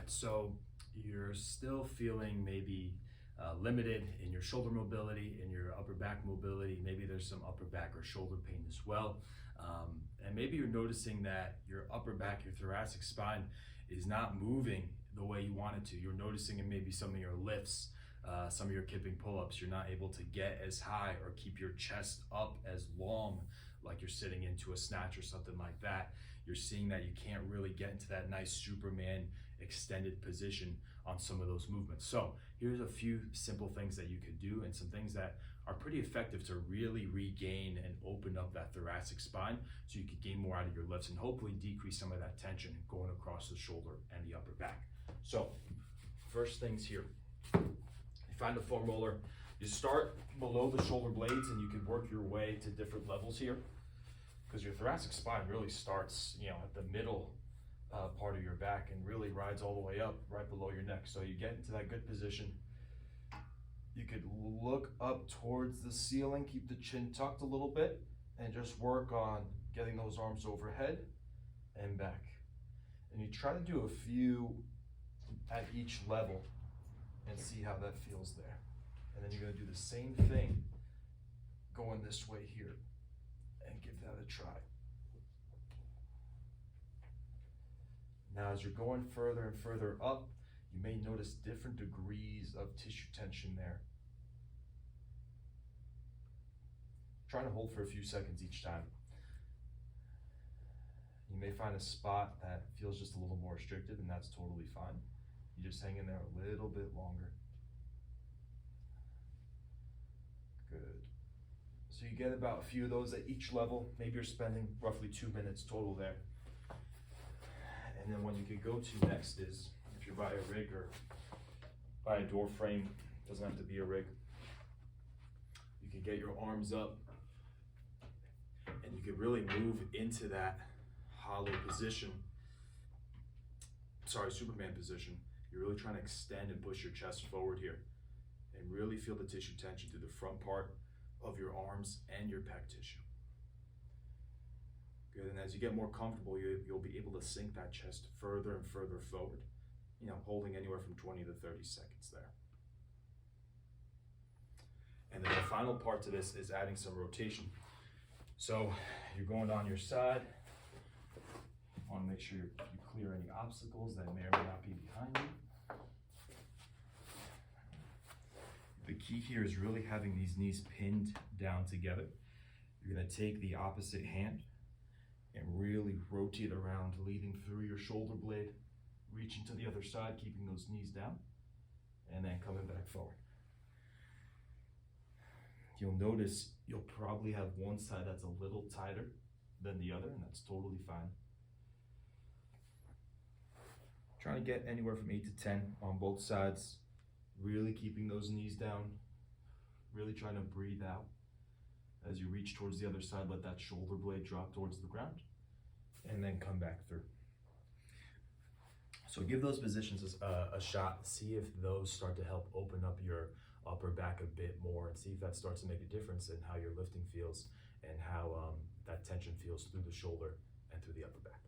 right, so you're still feeling maybe limited in your shoulder mobility, in your upper back mobility. Maybe there's some upper back or shoulder pain as well. And maybe you're noticing that your upper back, your thoracic spine is not moving the way you want it to. You're noticing in maybe some of your lifts, some of your kipping pull-ups, you're not able to get as high or keep your chest up as long like you're sitting into a snatch or something like that. You're seeing that you can't really get into that nice Superman extended position on some of those movements. So here's a few simple things that you could do and some things that are pretty effective to really regain and open up that thoracic spine so you can gain more out of your lifts and hopefully decrease some of that tension going across the shoulder and the upper back. So first things here, you find a foam roller, you start below the shoulder blades and you can work your way to different levels here because your thoracic spine really starts, at the middle part of your back and really rides all the way up right below your neck. So you get into that good position. You could look up towards the ceiling, keep the chin tucked a little bit, and just work on getting those arms overhead and back. And you try to do a few at each level and see how that feels there. And then you're gonna do the same thing going this way here and give that a try. Now, as you're going further and further up, you may notice different degrees of tissue tension there. Trying to hold for a few seconds each time. You may find a spot that feels just a little more restricted, and that's totally fine. You just hang in there a little bit longer. Good. So you get about a few of those at each level. Maybe you're spending roughly 2 minutes total there. And then what you could go to next is, if you're by a rig or by a door frame, doesn't have to be a rig, you could get your arms up and you could really move into that hollow position, Superman position. You're really trying to extend and push your chest forward here and really feel the tissue tension through the front part of your arms and your pec tissue. Good, and as you get more comfortable, you'll be able to sink that chest further and further forward, holding anywhere from 20 to 30 seconds there. And then the final part to this is adding some rotation. So you're going on your side. You want to make sure you clear any obstacles that may or may not be behind you. The key here is really having these knees pinned down together. You're going to take the opposite hand and really rotate around, leading through your shoulder blade, reaching to the other side, keeping those knees down, and then coming back forward. You'll notice you'll probably have one side that's a little tighter than the other, and that's totally fine. Trying to get anywhere from 8 to 10 on both sides, really keeping those knees down, really trying to breathe out. As you reach towards the other side, let that shoulder blade drop towards the ground and then come back through. So give those positions a shot. See if those start to help open up your upper back a bit more and see if that starts to make a difference in how your lifting feels and how that tension feels through the shoulder and through the upper back.